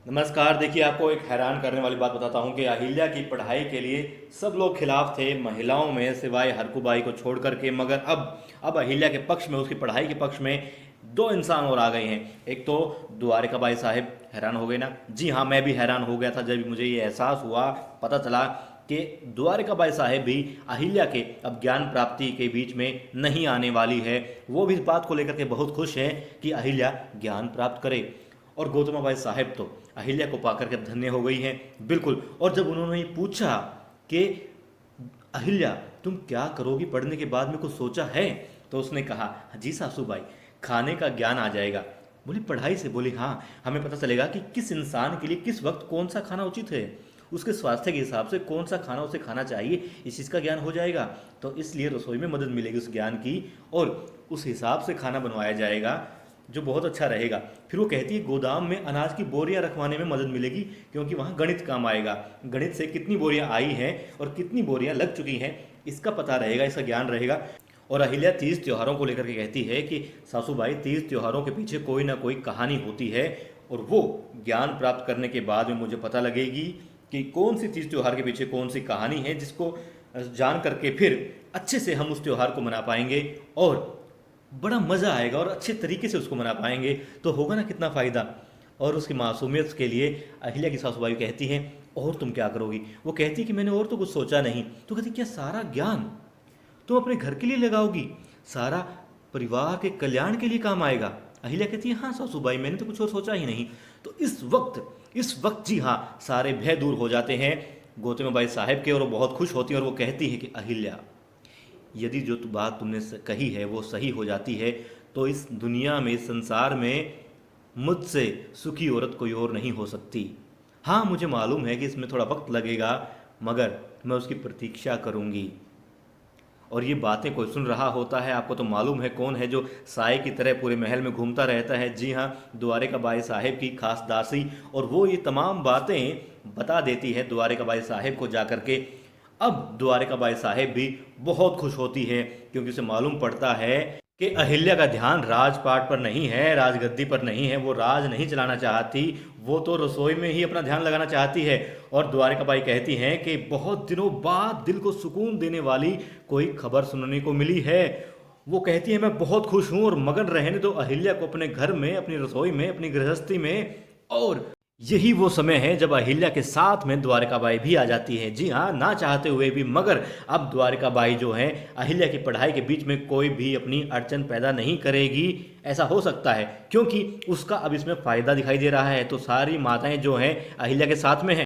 नमस्कार। देखिए, आपको एक हैरान करने वाली बात बताता हूँ कि अहिल्या की पढ़ाई के लिए सब लोग खिलाफ थे, महिलाओं में सिवाय हरकुबाई को छोड़ करके। मगर अब अहिल्या के पक्ष में, उसकी पढ़ाई के पक्ष में दो इंसान और आ गए हैं। एक तो द्वारिकाबाई साहिब। हैरान हो गए ना? जी हाँ, मैं भी हैरान हो गया था जब मुझे ये एहसास हुआ, पता चला कि द्वारिकाबाई साहिब भी अहिल्या के अब ज्ञान प्राप्ति के बीच में नहीं आने वाली है। वो भी इस बात को लेकर के बहुत खुश हैं कि अहिल्या ज्ञान प्राप्त करे। और गौतमाबाई साहब तो अहिल्या को पाकर के धन्य हो गई हैं, बिल्कुल। और जब उन्होंने ये पूछा कि अहिल्या, तुम क्या करोगी पढ़ने के बाद में, कुछ सोचा है? तो उसने कहा, जी सासूबाई, खाने का ज्ञान आ जाएगा। बोली, पढ़ाई से? बोली, हाँ, हमें पता चलेगा कि किस इंसान के लिए किस वक्त कौन सा खाना उचित है, उसके स्वास्थ्य के हिसाब से कौन सा खाना उसे खाना चाहिए, इस चीज़ का ज्ञान हो जाएगा। तो इसलिए रसोई में मदद मिलेगी उस ज्ञान की, और उस हिसाब से खाना बनवाया जाएगा जो बहुत अच्छा रहेगा। फिर वो कहती है, गोदाम में अनाज की बोरियां रखवाने में मदद मिलेगी, क्योंकि वहाँ गणित काम आएगा। गणित से कितनी बोरियां आई हैं और कितनी बोरियां लग चुकी हैं, इसका पता रहेगा, इसका ज्ञान रहेगा। और अहिल्या तीज त्योहारों को लेकर के कहती है कि सासूबाई, तीज त्योहारों के पीछे कोई ना कोई कहानी होती है, और वो ज्ञान प्राप्त करने के बाद में मुझे पता लगेगी कि कौन सी तीज त्योहार के पीछे कौन सी कहानी है, जिसको जान करके फिर अच्छे से हम उस त्योहार को मना पाएंगे और बड़ा मज़ा आएगा और अच्छे तरीके से उसको मना पाएंगे। तो होगा ना कितना फ़ायदा। और उसकी मासूमियत के लिए अहिल्या की सासूबाई कहती हैं, और तुम क्या करोगी? वो कहती कि मैंने और तो कुछ सोचा नहीं। तो कहती, क्या सारा ज्ञान तुम अपने घर के लिए लगाओगी? सारा परिवार के कल्याण के लिए काम आएगा? अहिल्या कहती है, हाँ सासूबाई, मैंने तो कुछ और सोचा ही नहीं। तो इस वक्त जी हाँ, सारे भय दूर हो जाते हैं गौतमीबाई साहब के, और वो बहुत खुश होती है। और वो कहती है कि अहिल्या, यदि जो बात तुमने कही है वो सही हो जाती है, तो इस दुनिया में, इस संसार में मुझसे सुखी औरत कोई और नहीं हो सकती। हाँ, मुझे मालूम है कि इसमें थोड़ा वक्त लगेगा, मगर मैं उसकी प्रतीक्षा करूंगी। और ये बातें कोई सुन रहा होता है, आपको तो मालूम है कौन है जो साए की तरह पूरे महल में घूमता रहता है। जी हाँ, द्वारिकाबाई साहिब की खास दासी। और वो ये तमाम बातें बता देती है द्वारिकाबाई साहिब को जाकर के। अब द्वारिकाबाई साहिब भी बहुत खुश होती है, क्योंकि उसे मालूम पड़ता है कि अहिल्या का ध्यान राजपाट पर नहीं है, राजगद्दी पर नहीं है। वो राज नहीं चलाना चाहती, वो तो रसोई में ही अपना ध्यान लगाना चाहती है। और द्वारिकाबाई कहती हैं कि बहुत दिनों बाद दिल को सुकून देने वाली कोई खबर सुनने को मिली है। वो कहती है, मैं बहुत खुश हूँ, और मगन रहने दो अहिल्या को अपने घर में, अपनी रसोई में, अपनी गृहस्थी में। और यही वो समय है जब अहिल्या के साथ में द्वारिकाबाई भी आ जाती है। जी हाँ, ना चाहते हुए भी। मगर अब द्वारिकाबाई जो है, अहिल्या की पढ़ाई के बीच में कोई भी अपनी अड़चन पैदा नहीं करेगी। ऐसा हो सकता है क्योंकि उसका अब इसमें फ़ायदा दिखाई दे रहा है। तो सारी माताएं जो हैं अहिल्या के साथ में हैं।